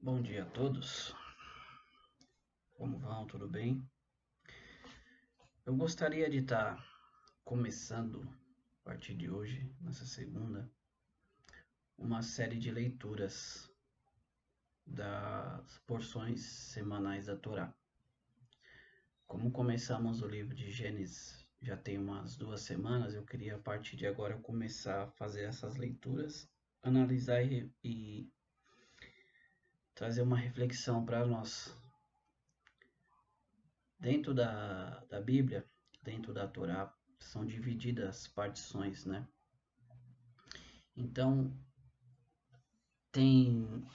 Bom dia a todos, como vão? Tudo bem? Eu gostaria de estar começando, a partir de hoje, nessa segunda, uma série de leituras das porções semanais da Torá. Como começamos o livro de Gênesis já tem umas 2 semanas, eu queria a partir de agora começar a fazer essas leituras, analisar e trazer uma reflexão para nós. Dentro da Bíblia, dentro da Torá, são divididas as partições, né? Então, tem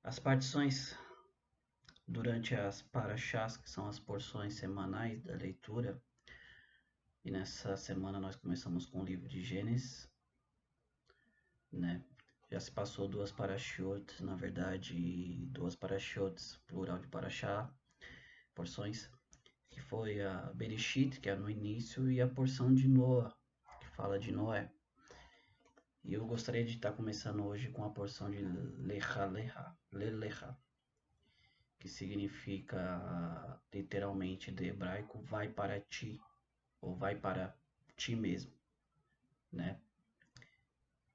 as partições durante as parashás, que são as porções semanais da leitura. E nessa semana nós começamos com o livro de Gênesis, né? Já se passou 2 parashot, na verdade, 2 parashot, plural de parashá, porções, que foi a Bereshit, que é no início, e a porção de Noa, que fala de Noé. E eu gostaria de estar começando hoje com a porção de Lecha Lecha, Lelecha, que significa literalmente de hebraico vai para ti, ou vai para ti mesmo, né?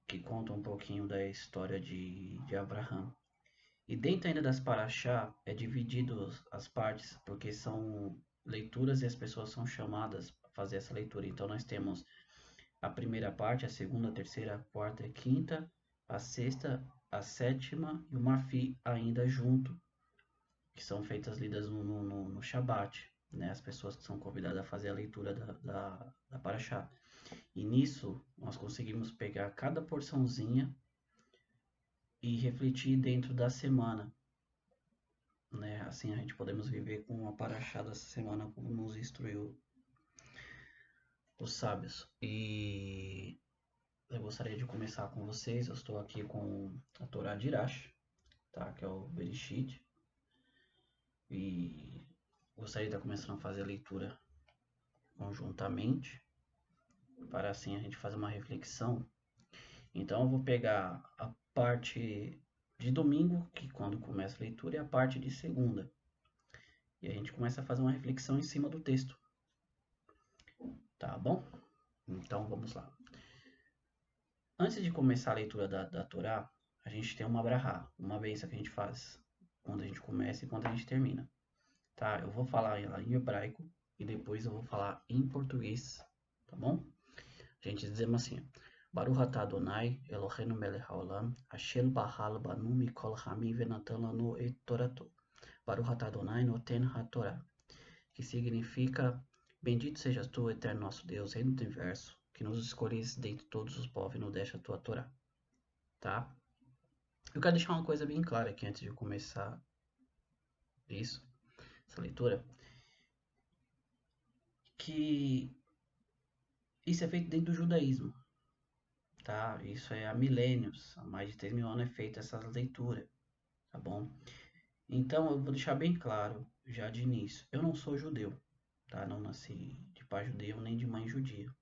Que conta um pouquinho da história de Abraão. E dentro ainda das paraxá é dividido as partes, porque são leituras e as pessoas são chamadas a fazer essa leitura. Então nós temos a primeira parte, a segunda, a terceira, a quarta e a quinta, a sexta, a sétima e o Mafi ainda junto, que são feitas lidas no Shabat, né? As pessoas que são convidadas a fazer a leitura da Paraxá. E nisso nós conseguimos pegar cada porçãozinha e refletir dentro da semana, né? Assim a gente podemos viver com a Paraxá dessa semana como nos instruiu os sábios. E eu gostaria de começar com vocês. Eu estou aqui com a Torá de Irash, tá? Que é o Bereshit. E gostaria de estar começando a fazer a leitura conjuntamente, para assim a gente fazer uma reflexão. Então eu vou pegar a parte de domingo, que quando começa a leitura, e a parte de segunda. E a gente começa a fazer uma reflexão em cima do texto. Tá bom? Então vamos lá. Antes de começar a leitura da Torá, a gente tem uma brahá, uma bênção que a gente faz quando a gente começa e quando a gente termina. Tá? Eu vou falar ela em hebraico e depois eu vou falar em português, tá bom? A gente dizemos assim: Baruch atah Adonai, Eloheinu melech haolam, asher bahal banu mikol hamim venatan lanu et torato. Baruch atah Adonai noten hatorá, que significa: Bendito sejas tu, eterno nosso Deus, Rei do universo, que nos escolheste dentre todos os povos e nos deste a tua Torá. Tá? Eu quero deixar uma coisa bem clara aqui antes de começar isso, essa leitura, que isso é feito dentro do judaísmo, tá? Isso é há milênios, há mais de 3.000 anos é feita essa leitura, tá bom? Então eu vou deixar bem claro já de início, eu não sou judeu, tá? Não nasci de pai judeu nem de mãe judia.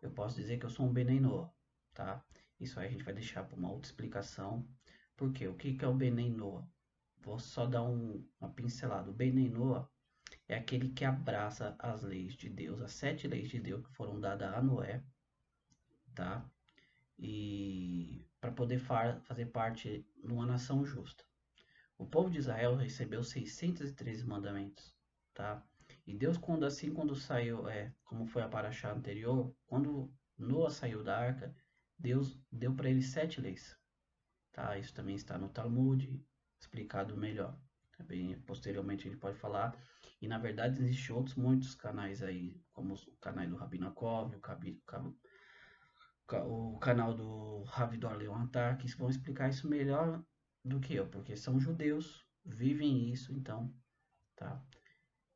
Eu posso dizer que eu sou um Benei Noah, tá? Isso aí a gente vai deixar para uma outra explicação. Por quê? O que é o Benei Noah? Vou só dar uma pincelada. O Benei Noah é aquele que abraça as leis de Deus, as 7 leis de Deus que foram dadas a Noé, tá? E para poder fazer parte de uma nação justa. O povo de Israel recebeu 613 mandamentos, tá? E Deus, quando saiu, como foi a paraxá anterior, quando Noa saiu da arca, Deus deu para ele 7 leis, tá? Isso também está no Talmud, explicado melhor. Também, posteriormente a gente pode falar. E na verdade existem outros muitos canais aí, como o canal do Rabinakov, o canal do Ravidor Leontar, que vão explicar isso melhor do que eu, porque são judeus, vivem isso, então, tá?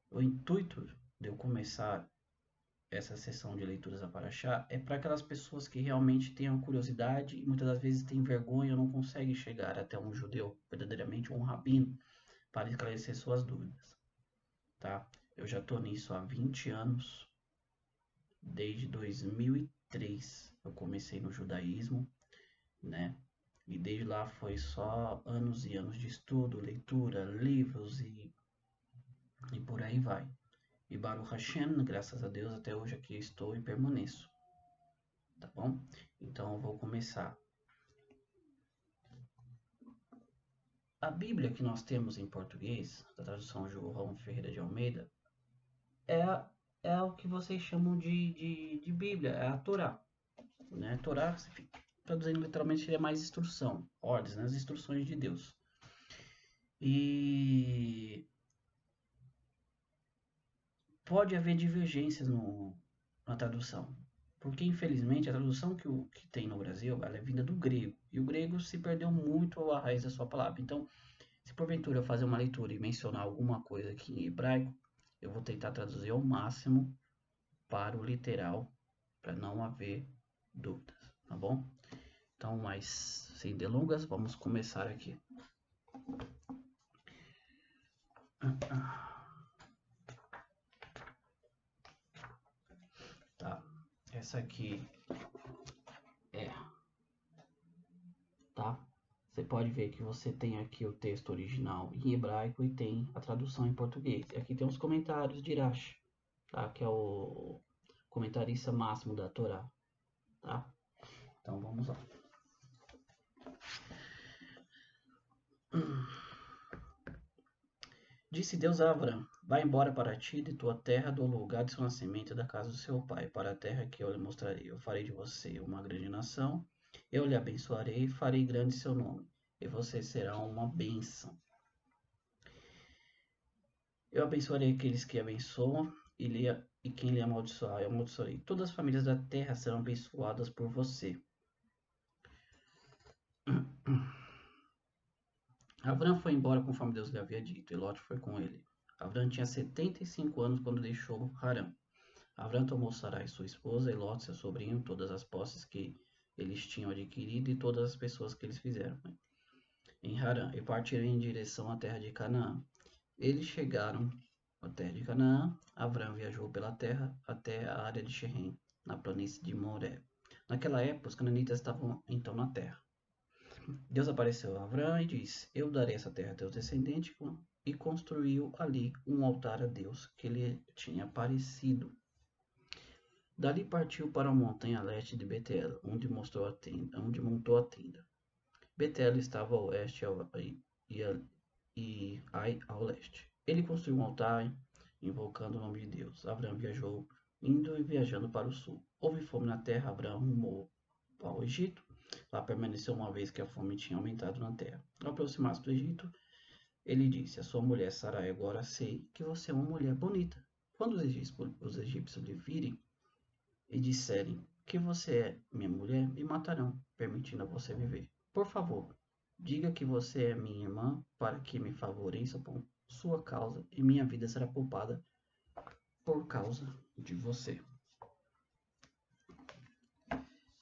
O intuito de eu começar essa sessão de leituras da Paraxá é para aquelas pessoas que realmente tenham curiosidade e muitas das vezes têm vergonha ou não conseguem chegar até um judeu, verdadeiramente um rabino, para esclarecer suas dúvidas, tá? Eu já estou nisso há 20 anos, desde 2003 eu comecei no judaísmo, né? E desde lá foi só anos e anos de estudo, leitura, livros e por aí vai. E Baruch Hashem, graças a Deus, até hoje aqui estou e permaneço. Tá bom? Então eu vou começar. A Bíblia que nós temos em português, da tradução João Ferreira de Almeida, é, é o que vocês chamam de Bíblia, é a Torá. Né? Torá, traduzindo literalmente, seria mais instrução, ordens, né? As instruções de Deus. E pode haver divergências na tradução, porque infelizmente a tradução que tem no Brasil ela é vinda do grego, e o grego se perdeu muito a raiz da sua palavra. Então, se porventura eu fazer uma leitura e mencionar alguma coisa aqui em hebraico, eu vou tentar traduzir ao máximo para o literal, para não haver dúvidas, tá bom? Então, mais sem delongas, vamos começar aqui. Tá, essa aqui é, tá? Você pode ver que você tem aqui o texto original em hebraico e tem a tradução em português. E aqui tem os comentários de Rashi, tá? Que é o comentarista máximo da Torá, tá? Então vamos lá. Disse Deus a Abrão: vai embora para ti de tua terra, do lugar de seu nascimento, da casa do seu pai, para a terra que eu lhe mostrarei. Eu farei de você uma grande nação, eu lhe abençoarei e farei grande seu nome, e você será uma bênção. Eu abençoarei aqueles que abençoam, e quem lhe amaldiçoar, eu amaldiçoarei. Todas as famílias da terra serão abençoadas por você. Abrão foi embora conforme Deus lhe havia dito, e Lot foi com ele. Abrão tinha 75 anos quando deixou Harã. Abrão tomou Sarai, sua esposa, e Lot, seu sobrinho, todas as posses que eles tinham adquirido e todas as pessoas que eles fizeram em Harã, e partiram em direção à terra de Canaã. Eles chegaram à terra de Canaã. Abrão viajou pela terra até a área de Sherem, na planície de Moré. Naquela época, os cananitas estavam então na terra. Deus apareceu a Abrão e disse: eu darei essa terra a teus descendentes, e construiu ali um altar a Deus que lhe tinha aparecido. Dali partiu para a montanha leste de Betel, onde montou a tenda. Betel estava ao oeste e Ai ao leste. Ele construiu um altar, invocando o nome de Deus. Abraão viajou, indo e viajando para o sul. Houve fome na terra, Abraão rumou ao Egito. Lá permaneceu uma vez que a fome tinha aumentado na terra. Ao aproximar-se do Egito, ele disse a sua mulher Sarai: agora sei que você é uma mulher bonita. Quando os egípcios lhe virem e disserem que você é minha mulher, me matarão, permitindo a você viver. Por favor, diga que você é minha irmã, para que me favoreça por sua causa, e minha vida será poupada por causa de você.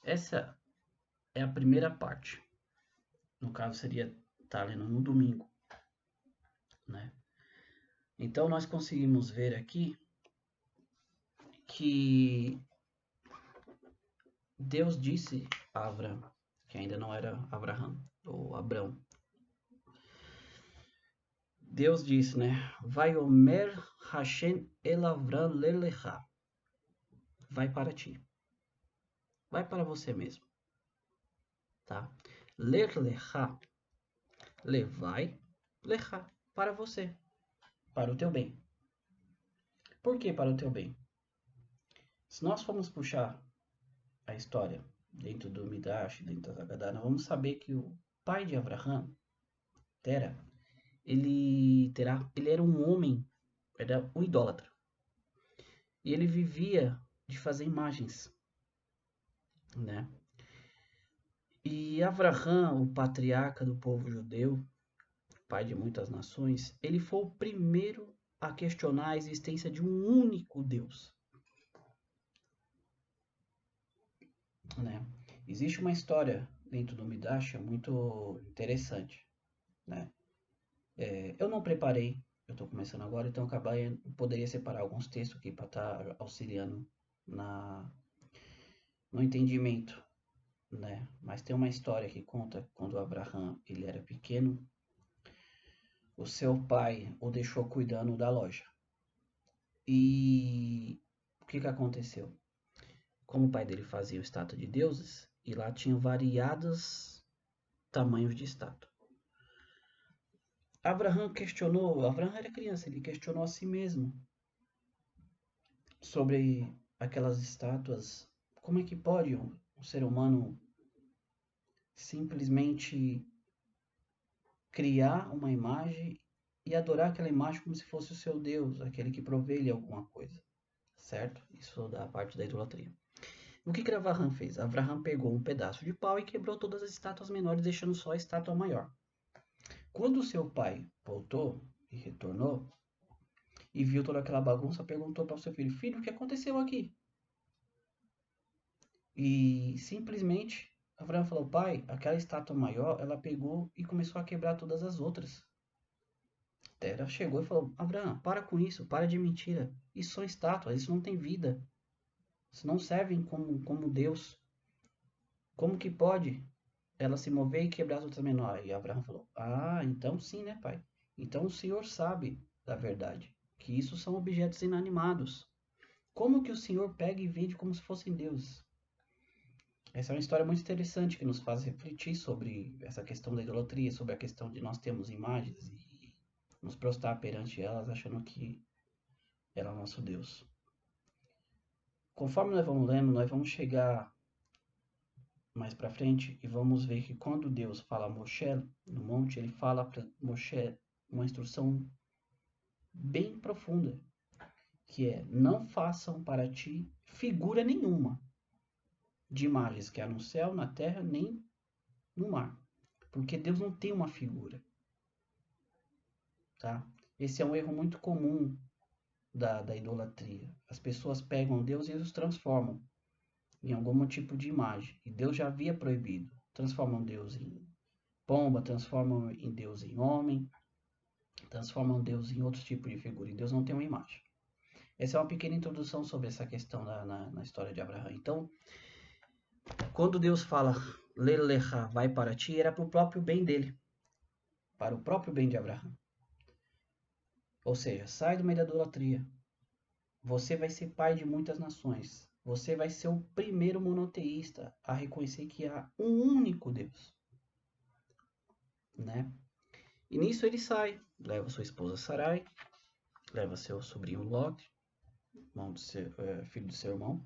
Essa é a primeira parte. No caso, seria estar lendo no domingo, né? Então, nós conseguimos ver aqui que Deus disse a Abraão, que ainda não era Abraham, ou Abrão. Deus disse, né? Vai Omer Hashem el Avram lelecha. Vai para ti. Vai para você mesmo. Tá? Lelecha. Levai. Lecha. Para você. Para o teu bem. Por que para o teu bem? Se nós formos puxar a história dentro do Midrash, dentro da Haggadah, nós vamos saber que o pai de Abraham, Tera, ele era um homem, era um idólatra. E ele vivia de fazer imagens, né? E Abraham, o patriarca do povo judeu, pai de muitas nações, ele foi o primeiro a questionar a existência de um único Deus, né? Existe uma história dentro do Midrash muito interessante, né? Eu não preparei, eu estou começando agora, então poderia separar alguns textos aqui para estar auxiliando no entendimento, né? Mas tem uma história que conta quando Abraham ele era pequeno, o seu pai o deixou cuidando da loja. E o que aconteceu? Como o pai dele fazia o estátua de deuses, e lá tinham variados tamanhos de estátua. Abraham era criança, ele questionou a si mesmo sobre aquelas estátuas. Como é que pode um ser humano simplesmente criar uma imagem e adorar aquela imagem como se fosse o seu Deus, aquele que provê lhe alguma coisa, certo? Isso da parte da idolatria. O que Abraham fez? Abraham pegou um pedaço de pau e quebrou todas as estátuas menores, deixando só a estátua maior. Quando seu pai voltou e retornou e viu toda aquela bagunça, perguntou para o seu filho: Filho, o que aconteceu aqui? E simplesmente Abraão falou: Pai, aquela estátua maior, ela pegou e começou a quebrar todas as outras. Tera chegou e falou: Abraão, para com isso, para de mentira. Isso são estátuas, isso não tem vida. Isso não servem como Deus. Como que pode ela se mover e quebrar as outras menores? E Abraão falou: Ah, então sim, né, pai? Então o Senhor sabe da verdade, que isso são objetos inanimados. Como que o Senhor pega e vende como se fossem deuses? Essa é uma história muito interessante que nos faz refletir sobre essa questão da idolatria, sobre a questão de nós termos imagens e nos prostrar perante elas achando que ela é o nosso Deus. Conforme nós vamos lendo, nós vamos chegar mais para frente e vamos ver que quando Deus fala a Moshe no monte, ele fala para Moshe uma instrução bem profunda, que é: não façam para ti figura nenhuma de imagens que há no céu, na terra, nem no mar, porque Deus não tem uma figura, tá? Esse é um erro muito comum da idolatria. As pessoas pegam Deus e os transformam em algum tipo de imagem. E Deus já havia proibido. Transformam Deus em pomba, transformam em Deus em homem, transformam Deus em outros tipos de figura. E Deus não tem uma imagem. Essa é uma pequena introdução sobre essa questão na história de Abraão. Então, quando Deus fala, Lelecha, vai para ti, era para o próprio bem dele, para o próprio bem de Abraão. Ou seja, sai do meio da idolatria. Você vai ser pai de muitas nações. Você vai ser o primeiro monoteísta a reconhecer que há um único Deus, né? E nisso ele sai, leva sua esposa Sarai, leva seu sobrinho Lot, filho do seu irmão.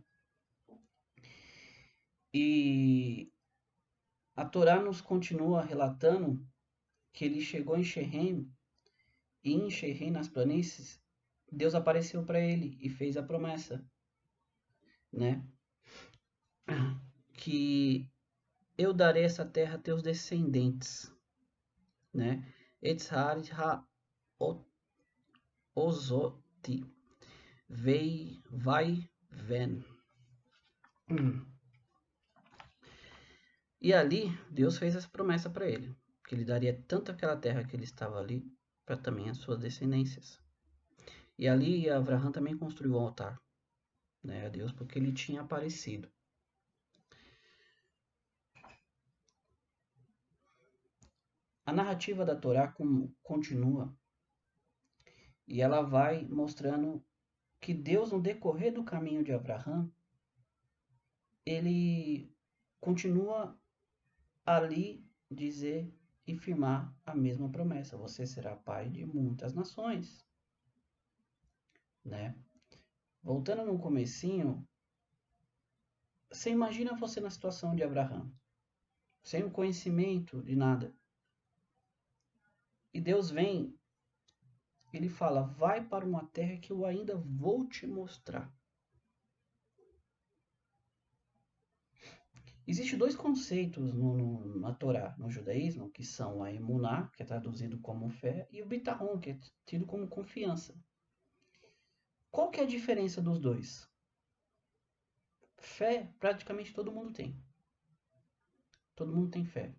E a Torá nos continua relatando que ele chegou em Sherem, e em Sherem, nas planícies, Deus apareceu para ele e fez a promessa, né? Que eu darei essa terra a teus descendentes, né? Etzhar ozoti vai ven. E ali Deus fez essa promessa para ele, que ele daria tanto aquela terra que ele estava ali para também as suas descendências. E ali Abraão também construiu um altar, né, a Deus, porque ele tinha aparecido. A narrativa da Torá continua e ela vai mostrando que Deus, no decorrer do caminho de Abraão, ele continua ali dizer e firmar a mesma promessa: você será pai de muitas nações, né? Voltando no comecinho, você imagina você na situação de Abraão, sem o conhecimento de nada. E Deus vem, ele fala: vai para uma terra que eu ainda vou te mostrar. Existem dois conceitos na Torá, no judaísmo, que são a emuná, que é traduzido como fé, e o bitahon, que é tido como confiança. Qual que é a diferença dos dois? Fé, praticamente todo mundo tem. Todo mundo tem fé.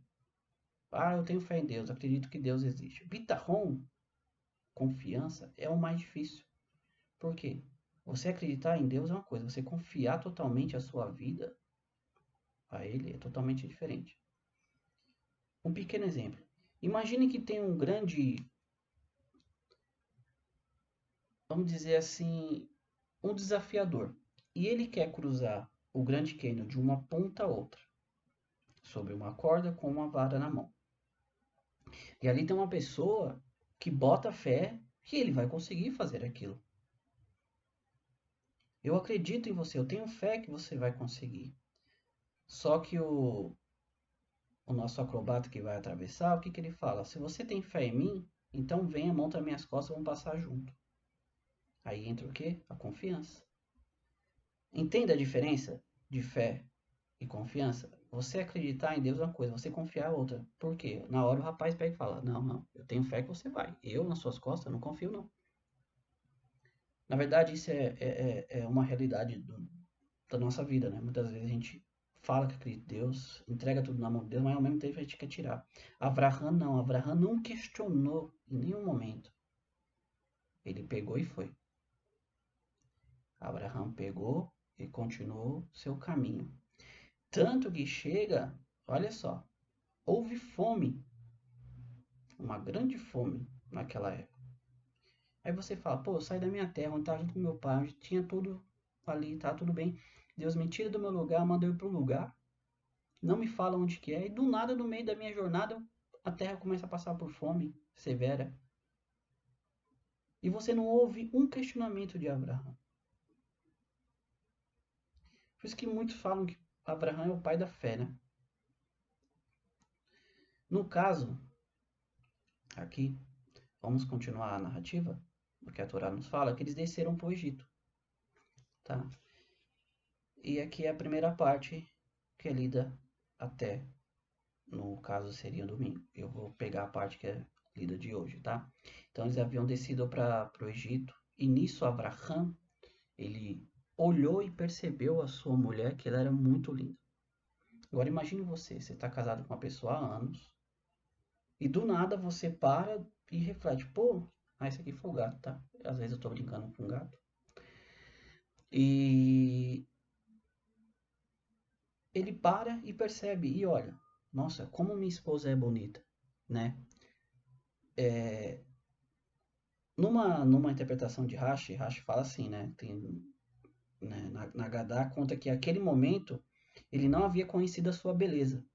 Ah, eu tenho fé em Deus, acredito que Deus existe. Bitahon, confiança, é o mais difícil. Por quê? Você acreditar em Deus é uma coisa, você confiar totalmente a sua vida a ele é totalmente diferente. Um pequeno exemplo. Imagine que tem um grande, vamos dizer assim, um desafiador. E ele quer cruzar o Grande Canyon de uma ponta a outra, sobre uma corda com uma vara na mão. E ali tem uma pessoa que bota fé que ele vai conseguir fazer aquilo. Eu acredito em você, eu tenho fé que você vai conseguir. Só que o nosso acrobata que vai atravessar, o que ele fala? Se você tem fé em mim, então venha, monta nas minhas costas, vamos passar junto. Aí entra o quê? A confiança. Entenda a diferença de fé e confiança? Você acreditar em Deus é uma coisa, você confiar é outra. Por quê? Na hora o rapaz pega e fala, não, eu tenho fé que você vai. Eu, nas suas costas, não confio não. Na verdade, isso é uma realidade da nossa vida, né? Muitas vezes a gente fala que acredita em Deus, entrega tudo na mão de Deus, mas ao mesmo tempo a gente quer tirar. Abraham não, Abraham não questionou em nenhum momento. Ele pegou e foi. Abraham pegou e continuou seu caminho. Tanto que chega, olha só, houve fome, uma grande fome naquela época. Aí você fala, pô, eu saí da minha terra, onde estava junto com meu pai, onde tinha tudo ali, tá tudo bem. Deus me tira do meu lugar, manda eu ir para um lugar, não me fala onde que é, e do nada, no meio da minha jornada, a terra começa a passar por fome severa. E você não ouve um questionamento de Abraão. Por isso que muitos falam que Abraão é o pai da fé, né? No caso, aqui, vamos continuar a narrativa, do que a Torá nos fala, que eles desceram para o Egito, tá? E aqui é a primeira parte que é lida até, no caso seria o domingo. Eu vou pegar a parte que é lida de hoje, tá? Então eles haviam descido para o Egito e nisso Abraham, ele olhou e percebeu a sua mulher que ela era muito linda. Agora imagine você está casado com uma pessoa há anos e do nada você para e reflete, pô, esse aqui foi o gato, tá? Às vezes eu tô brincando com o gato. E ele para e percebe e olha, nossa, como minha esposa é bonita, né? Numa interpretação de Rashi fala assim, né? Tem, né, na Gadá conta que aquele momento ele não havia conhecido a sua beleza,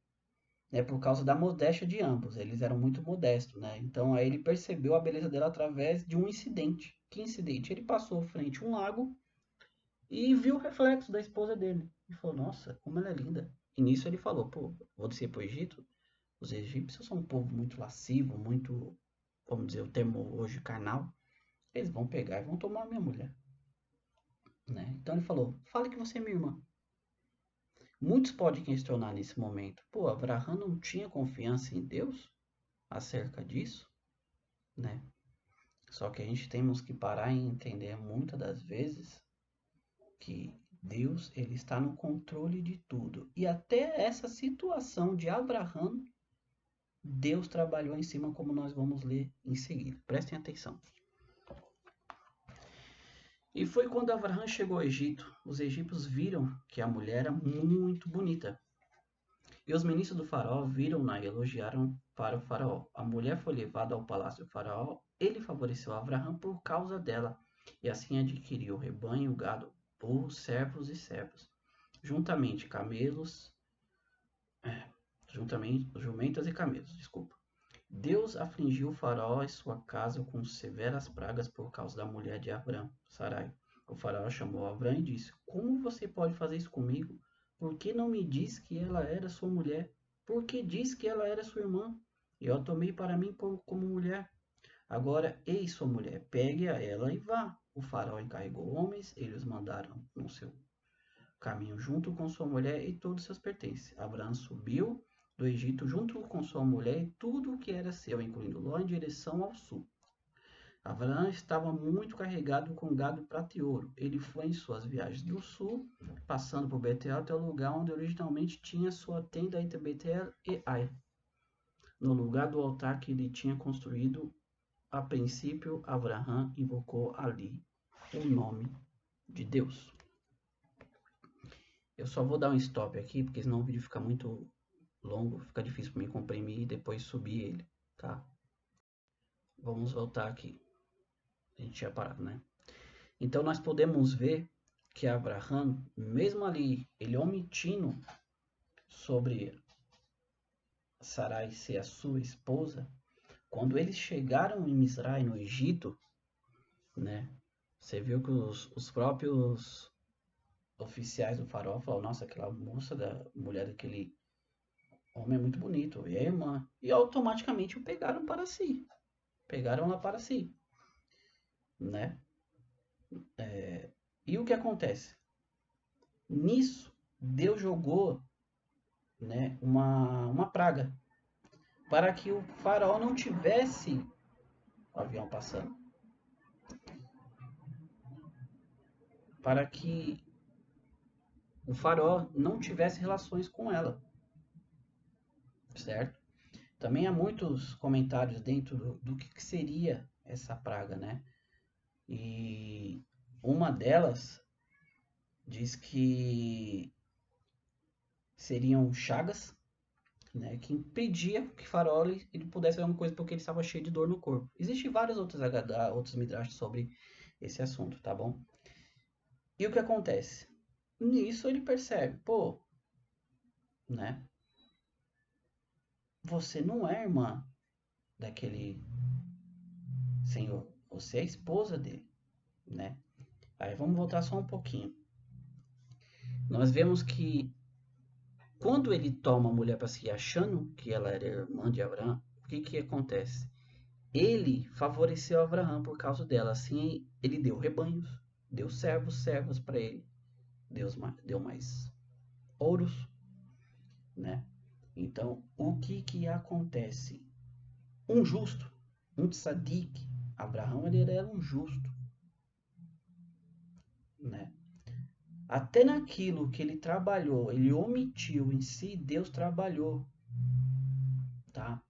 né? Por causa da modéstia de ambos, eles eram muito modestos, né? Então aí ele percebeu a beleza dela através de um incidente. Que incidente? Ele passou frente a um lago e viu o reflexo da esposa dele. E falou, nossa, como ela é linda. E nisso ele falou, pô, vou descer para o Egito. Os egípcios são um povo muito lascivo, muito, vamos dizer, o termo hoje carnal. Eles vão pegar e vão tomar a minha mulher. Né? Então ele falou, fale que você é minha irmã. Muitos podem questionar nesse momento, pô, Abraão não tinha confiança em Deus acerca disso? Né? Só que a gente temos que parar e entender muitas das vezes que Deus ele está no controle de tudo. E até essa situação de Abraão, Deus trabalhou em cima, como nós vamos ler em seguida. Prestem atenção. E foi quando Abraão chegou ao Egito, os egípcios viram que a mulher era muito bonita. E os ministros do faraó viram-na e elogiaram para o faraó. A mulher foi levada ao palácio do faraó. Ele favoreceu Abraão por causa dela, e assim adquiriu rebanho, gado, burros, servos e servos, juntamente camelos, jumentas e camelos, desculpa. Deus afligiu o faraó e sua casa com severas pragas por causa da mulher de Abrão, Sarai. O faraó chamou Abrão e disse, como você pode fazer isso comigo? Por que não me diz que ela era sua mulher? Por que diz que ela era sua irmã? E eu a tomei para mim como mulher. Agora, eis sua mulher, pegue a ela e vá. O faraó encarregou homens, eles mandaram no seu caminho junto com sua mulher e todos seus pertences. Abraão subiu do Egito junto com sua mulher e tudo o que era seu, incluindo Ló, em direção ao sul. Abraão estava muito carregado com gado, prata e ouro. Ele foi em suas viagens do sul, passando por Betel até o lugar onde originalmente tinha sua tenda entre Betel e Ai. No lugar do altar que ele tinha construído, a princípio, Abraão invocou ali o nome de Deus. Eu só vou dar um stop aqui, porque senão o vídeo fica muito longo, fica difícil para mim comprimir e depois subir ele, tá? Vamos voltar aqui. A gente tinha parado, né? Então nós podemos ver que Abraham, mesmo ali, ele omitindo sobre Sarai ser a sua esposa, quando eles chegaram em Misrai, no Egito, né? Você viu que os próprios oficiais do faraó falaram, nossa, aquela moça, da mulher daquele homem é muito bonito, e a irmã. E automaticamente o pegaram para si. Pegaram lá para si, né? E o que acontece? Nisso, Deus jogou, né, uma praga para que o faraó não tivesse o avião passando. Para que o faraó não tivesse relações com ela, certo? Também há muitos comentários dentro do que seria essa praga, né? E uma delas diz que seriam chagas, né, que impedia que Faraó ele pudesse fazer alguma coisa porque ele estava cheio de dor no corpo. Existem vários outros midrash sobre esse assunto, tá bom? E o que acontece? Nisso ele percebe, pô, né? Você não é irmã daquele senhor, você é esposa dele, né? Aí vamos voltar só um pouquinho. Nós vemos que quando ele toma a mulher para si achando que ela era irmã de Abraão, o que que acontece? Ele favoreceu Abraão por causa dela. Assim, ele deu rebanhos, deu servos para ele, deu mais ouros, né? Então, o que que acontece? Um justo, um tzadik, Abraão ele era um justo, né? Até naquilo que ele trabalhou, ele omitiu em si, Deus trabalhou, tá?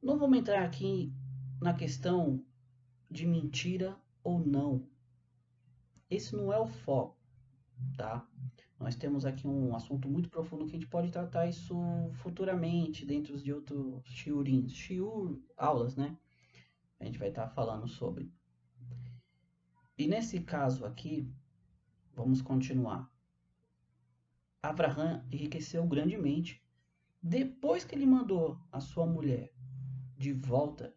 Não vamos entrar aqui na questão de mentira ou não. Esse não é o foco, tá? Nós temos aqui um assunto muito profundo que a gente pode tratar isso futuramente dentro de outros shiurins, aulas, né? A gente vai estar falando sobre. E nesse caso aqui, vamos continuar. Abraham enriqueceu grandemente. Depois que ele mandou a sua mulher de volta,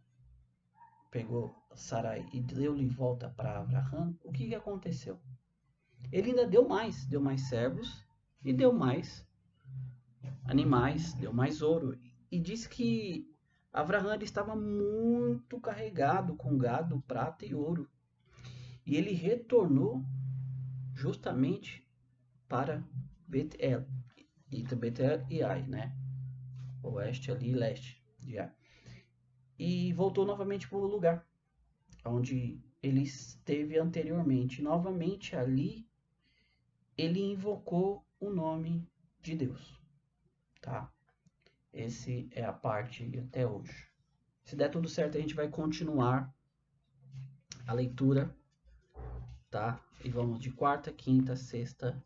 pegou Sarai e deu-lhe volta para Abraham, o que aconteceu? Ele ainda deu mais servos e deu mais animais, deu mais ouro. E diz que Abraham estava muito carregado com gado, prata e ouro. E ele retornou justamente para Betel. E Betel e Ai, né? Oeste ali, leste de Ai. E voltou novamente para o lugar onde ele esteve anteriormente. Novamente ali, ele invocou o nome de Deus, tá? Esse é a parte até hoje. Se der tudo certo, a gente vai continuar a leitura, tá? E vamos de quarta, quinta, sexta,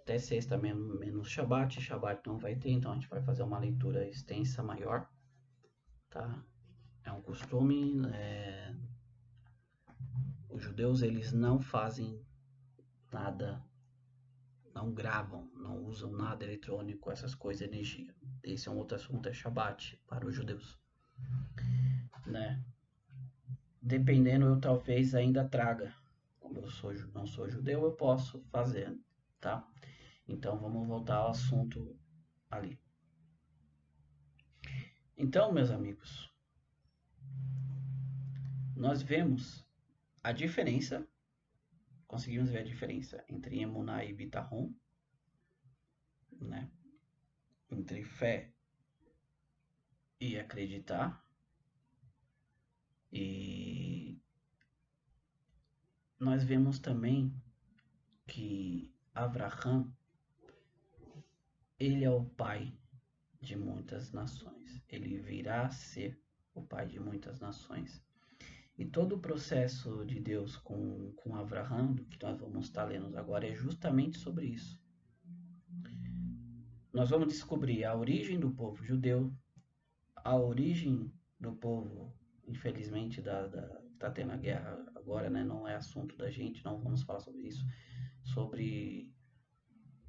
até sexta menos Shabbat. Shabbat não vai ter, então a gente vai fazer uma leitura extensa, maior, tá? É um costume, os judeus eles não fazem nada, não gravam, não usam nada eletrônico, essas coisas, energia. Esse é um outro assunto, é Shabbat para os judeus, né? Dependendo, eu talvez ainda traga. Como eu não sou judeu, eu posso fazer, tá? Então vamos voltar ao assunto ali. Então, meus amigos, nós vemos a diferença, conseguimos ver a diferença entre Emuná e Bitahon, né? Entre fé e acreditar. E nós vemos também que Abraham, ele é o pai de muitas nações. Ele virá a ser o pai de muitas nações. E todo o processo de Deus com Abraão, do que nós vamos estar lendo agora, é justamente sobre isso. Nós vamos descobrir a origem do povo judeu, a origem do povo, infelizmente, tá tendo a guerra agora, né? Não é assunto da gente, não vamos falar sobre isso. Sobre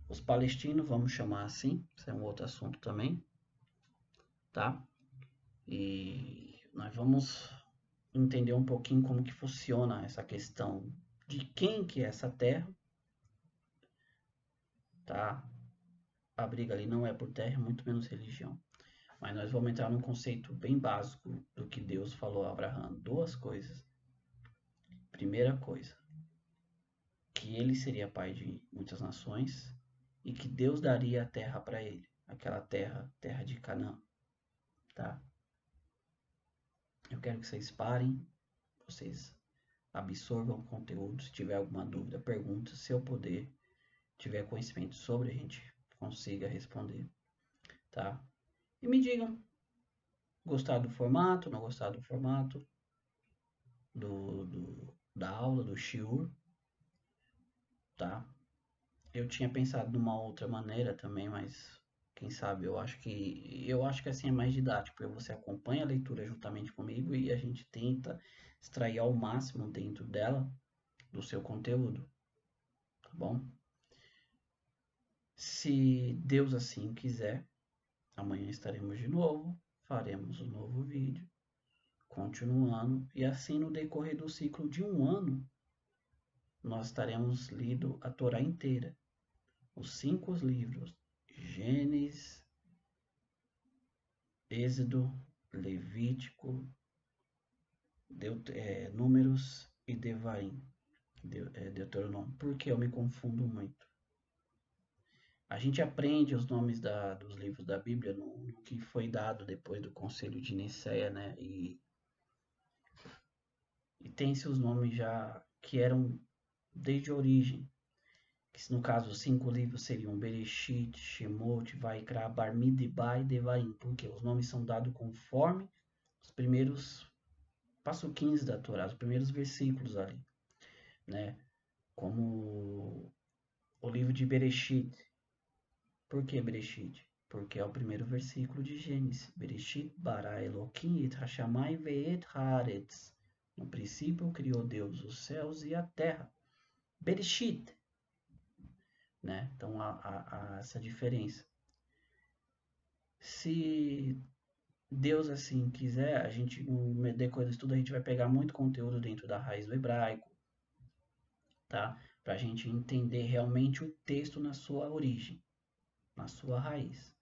os palestinos, vamos chamar assim, isso é um outro assunto também, tá? E nós vamos entender um pouquinho como que funciona essa questão de quem que é essa terra, tá? A briga ali não é por terra, muito menos religião. Mas nós vamos entrar num conceito bem básico do que Deus falou a Abraão. Duas coisas. Primeira coisa, que ele seria pai de muitas nações e que Deus daria a terra para ele, aquela terra, terra de Canaã, tá? Eu quero que vocês parem, vocês absorvam o conteúdo. Se tiver alguma dúvida, pergunta. Se eu puder, tiver conhecimento sobre, a gente consiga responder, tá? E me digam, gostar do formato, não gostar do formato da aula, do shiur, tá? Eu tinha pensado numa outra maneira também, mas quem sabe eu acho que assim é mais didático, porque você acompanha a leitura juntamente comigo e a gente tenta extrair ao máximo dentro dela do seu conteúdo, tá bom? Se Deus assim quiser, amanhã estaremos de novo, faremos um novo vídeo, continuando, e assim no decorrer do ciclo de um ano, nós estaremos lendo a Torá inteira, os 5 livros, Gênesis, Êxodo, Levítico, Números e Devarim, Deuteronômio. Porque eu me confundo muito. A gente aprende os nomes dos livros da Bíblia no que foi dado depois do Concílio de Nicéia, né? E tem-se os nomes já que eram desde a origem. Que no caso, os 5 livros seriam Bereshit, Shemot, Vaikra, Barmidbar e Devarim. Porque os nomes são dados conforme os primeiros passuquins da Torá, os primeiros versículos ali, né? Como o livro de Bereshit. Por que Bereshit? Porque é o primeiro versículo de Gênesis. Bereshit bara Elohim et hashamayim ve'et haaretz. No princípio criou Deus os céus e a terra. Bereshit, né? Então há essa diferença. Se Deus assim quiser, a gente no decorrer do estudo a gente vai pegar muito conteúdo dentro da raiz do hebraico, tá? Para a gente entender realmente o texto na sua origem, na sua raiz.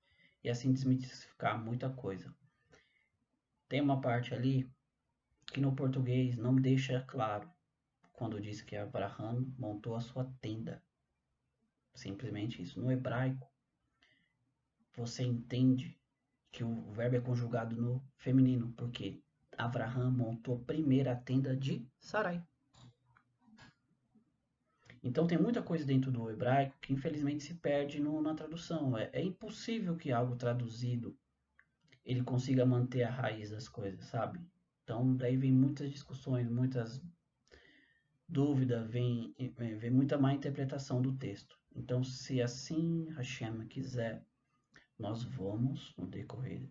E assim desmistificar muita coisa. Tem uma parte ali que no português não deixa claro quando diz que Abraão montou a sua tenda. Simplesmente isso. No hebraico, você entende que o verbo é conjugado no feminino, porque Abraão montou primeiro a tenda de Sarai. Então tem muita coisa dentro do hebraico que infelizmente se perde na tradução. É impossível que algo traduzido ele consiga manter a raiz das coisas, sabe? Então daí vem muitas discussões, muitas dúvidas, vem muita má interpretação do texto. Então se assim Hashem quiser, nós vamos, no decorrer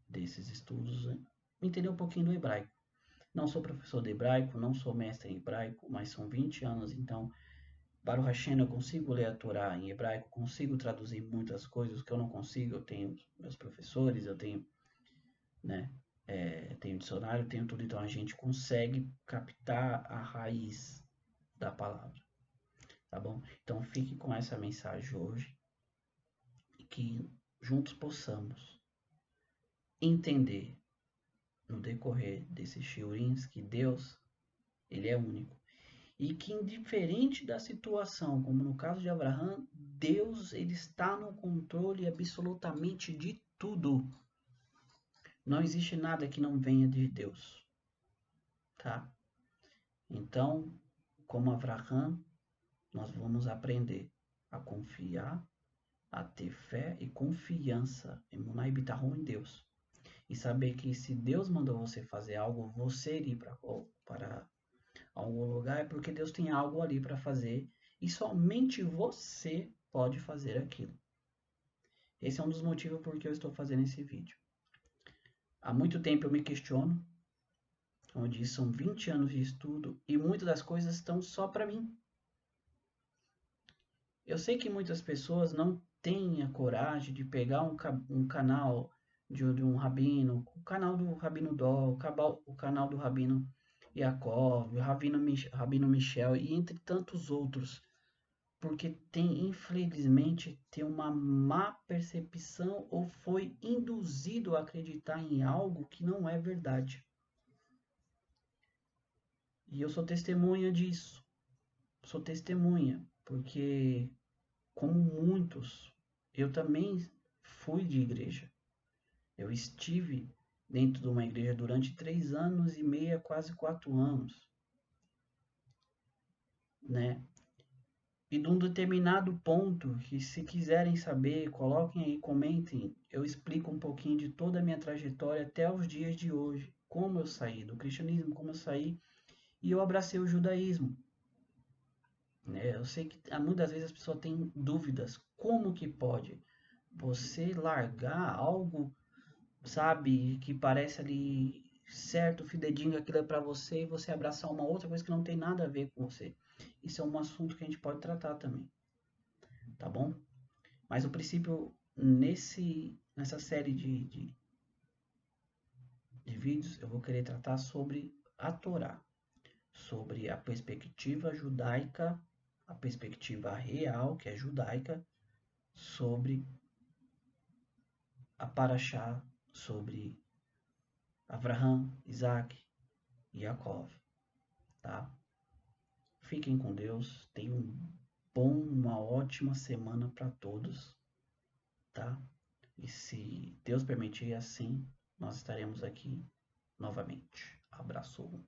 desses estudos, entender um pouquinho do hebraico. Não sou professor de hebraico, não sou mestre em hebraico, mas são 20 anos, então Baruch Hashem, eu consigo ler a Torá em hebraico, consigo traduzir muitas coisas que eu não consigo. Eu tenho meus professores, eu tenho, né, tenho dicionário, tenho tudo. Então a gente consegue captar a raiz da palavra, tá bom? Então fique com essa mensagem hoje e que juntos possamos entender no decorrer desses shiurins que Deus, ele é único. E que indiferente da situação, como no caso de Abraão, Deus ele está no controle absolutamente de tudo. Não existe nada que não venha de Deus, tá? Então, como Abraão, nós vamos aprender a confiar, a ter fé e confiança em Munai Bitahon em Deus. e saber que se Deus mandou você fazer algo, você ir para algum lugar, é porque Deus tem algo ali para fazer e somente você pode fazer aquilo. Esse é um dos motivos por que eu estou fazendo esse vídeo. Há muito tempo eu me questiono, como eu disse, são 20 anos de estudo e muitas das coisas estão só para mim. Eu sei que muitas pessoas não têm a coragem de pegar um canal de um rabino, o canal do Rabino Dó, o canal do Rabino Yaakov, o Rabino Michel e entre tantos outros, porque infelizmente, tem uma má percepção ou foi induzido a acreditar em algo que não é verdade. E eu sou testemunha disso. Sou testemunha, porque como muitos, eu também fui de igreja. Eu estive dentro de uma igreja durante 3 anos e meio, quase 4 anos, né? E de um determinado ponto, que se quiserem saber, coloquem aí, comentem, eu explico um pouquinho de toda a minha trajetória até os dias de hoje, como eu saí do cristianismo, como eu saí e eu abracei o judaísmo. Eu sei que muitas vezes as pessoas têm dúvidas, como que pode você largar algo, sabe, que parece ali certo, fidedigno, aquilo é para você, e você abraçar uma outra coisa que não tem nada a ver com você. Isso é um assunto que a gente pode tratar também, tá bom? Mas o princípio, nessa série de vídeos, eu vou querer tratar sobre a Torá, sobre a perspectiva judaica, a perspectiva real, que é judaica, sobre a Paraxá, sobre Avraham, Isaac e Yaakov, tá? Fiquem com Deus, tenham uma ótima semana para todos, tá? E se Deus permitir assim, nós estaremos aqui novamente. Abraço.